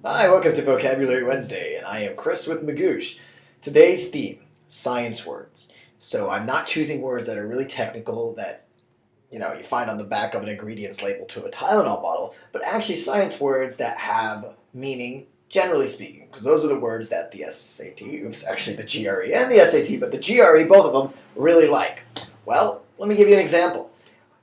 Hi, welcome to Vocabulary Wednesday, and I am Chris with Magoosh. Today's theme, science words. So I'm not choosing words that are really technical that you find on the back of an ingredients label to a Tylenol bottle, but actually science words that have meaning, generally speaking, because those are the words that the actually the GRE and the SAT, but the GRE, both of them, really like. Well, let me give you an example.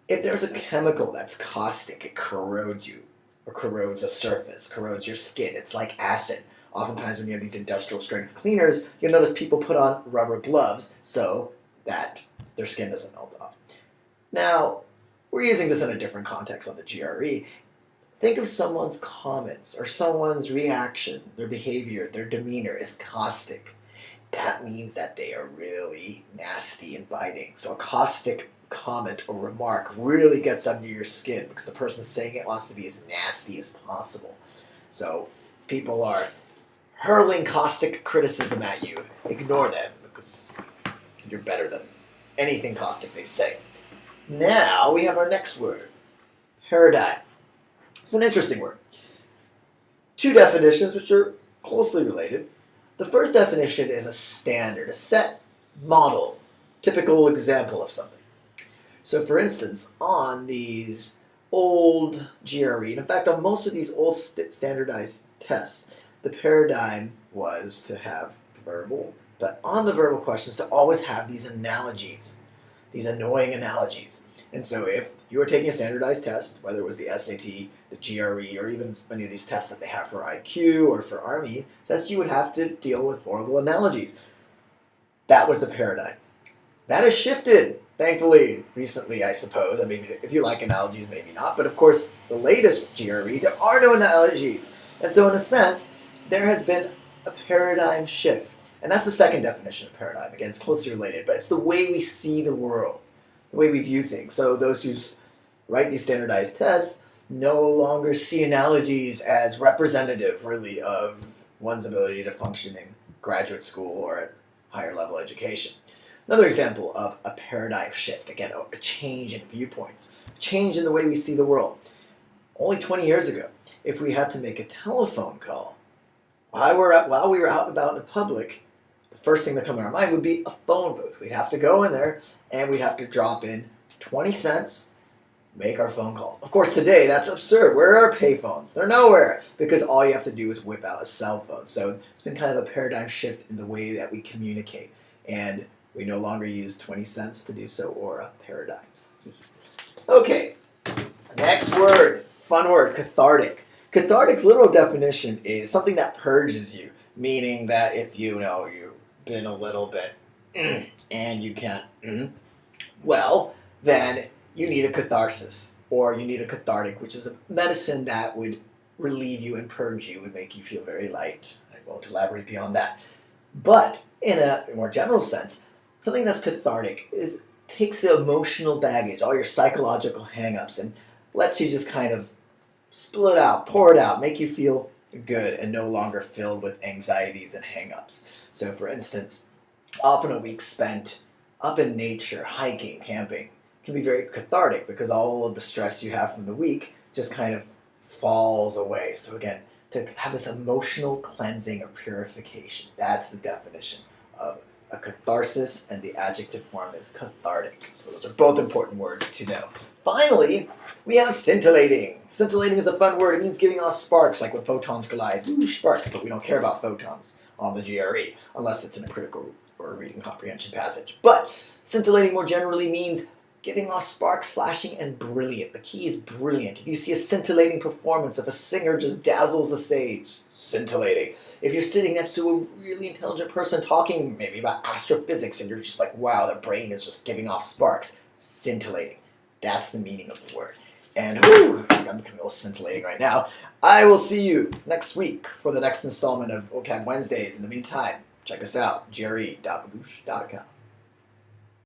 If there's a chemical that's caustic, it corrodes you, or corrodes a surface, corrodes your skin. It's like acid. Oftentimes when you have these industrial strength cleaners, you'll notice people put on rubber gloves so that their skin doesn't melt off. Now, we're using this in a different context on the GRE. Think of someone's comments or someone's reaction, their behavior, their demeanor is caustic. That means that they are really nasty and biting. So a caustic comment or remark really gets under your skin because the person saying it wants to be as nasty as possible. So people are hurling caustic criticism at you. Ignore them because you're better than anything caustic they say. Now we have our next word, paradigm. It's an interesting word. Two definitions which are closely related. The first definition is a standard, a set model, typical example of something. So for instance, on these old GRE, in fact on most of these old standardized tests, the paradigm was to have verbal, but on the verbal questions to always have these analogies, these annoying analogies. And so if you were taking a standardized test, whether it was the SAT, the GRE, or even many of these tests that they have for IQ or for Army tests, you would have to deal with horrible analogies. That was the paradigm. That has shifted, thankfully, recently, I suppose. I mean, if you like analogies, maybe not. But of course, the latest GRE, there are no analogies. And so in a sense, there has been a paradigm shift. And that's the second definition of paradigm. Again, it's closely related, but it's the way we see the world, the way we view things. So those who write these standardized tests no longer see analogies as representative, really, of one's ability to function in graduate school or at higher level education. Another example of a paradigm shift, again, a change in viewpoints, a change in the way we see the world. Only 20 years ago, if we had to make a telephone call, while we were out and about in public, the first thing that comes to our mind would be a phone booth. We'd have to go in there and we'd have to drop in 20 cents, make our phone call. Of course, today, that's absurd. Where are payphones? They're nowhere because all you have to do is whip out a cell phone. So it's been kind of a paradigm shift in the way that we communicate. And we no longer use 20 cents to do so or paradigms. Okay, next word, fun word, cathartic. Cathartic's literal definition is something that purges you, meaning that if you've been a little bit and you can't, well, then you need a catharsis or you need a cathartic, which is a medicine that would relieve you and purge you and make you feel very light. I won't elaborate beyond that. But in a more general sense, something that's cathartic takes the emotional baggage, all your psychological hang-ups, and lets you just kind of spill it out, pour it out, make you feel good and no longer filled with anxieties and hang-ups. So for instance, often a week spent up in nature, hiking, camping, can be very cathartic because all of the stress you have from the week just kind of falls away. So again, to have this emotional cleansing or purification, that's the definition of a catharsis, and the adjective form is cathartic. So those are both important words to know. Finally, we have scintillating. Scintillating is a fun word. It means giving off sparks, like when photons collide. Ooh, sparks, but we don't care about photons on the GRE, unless it's in a critical or reading comprehension passage. But scintillating more generally means giving off sparks, flashing, and brilliant. The key is brilliant. If you see a scintillating performance, if a singer just dazzles the stage, scintillating. If you're sitting next to a really intelligent person talking maybe about astrophysics and you're just like, wow, their brain is just giving off sparks, scintillating. That's the meaning of the word. And whew, I'm becoming a little scintillating right now. I will see you next week for the next installment of Vocab Wednesdays. In the meantime, check us out, gre.magoosh.com.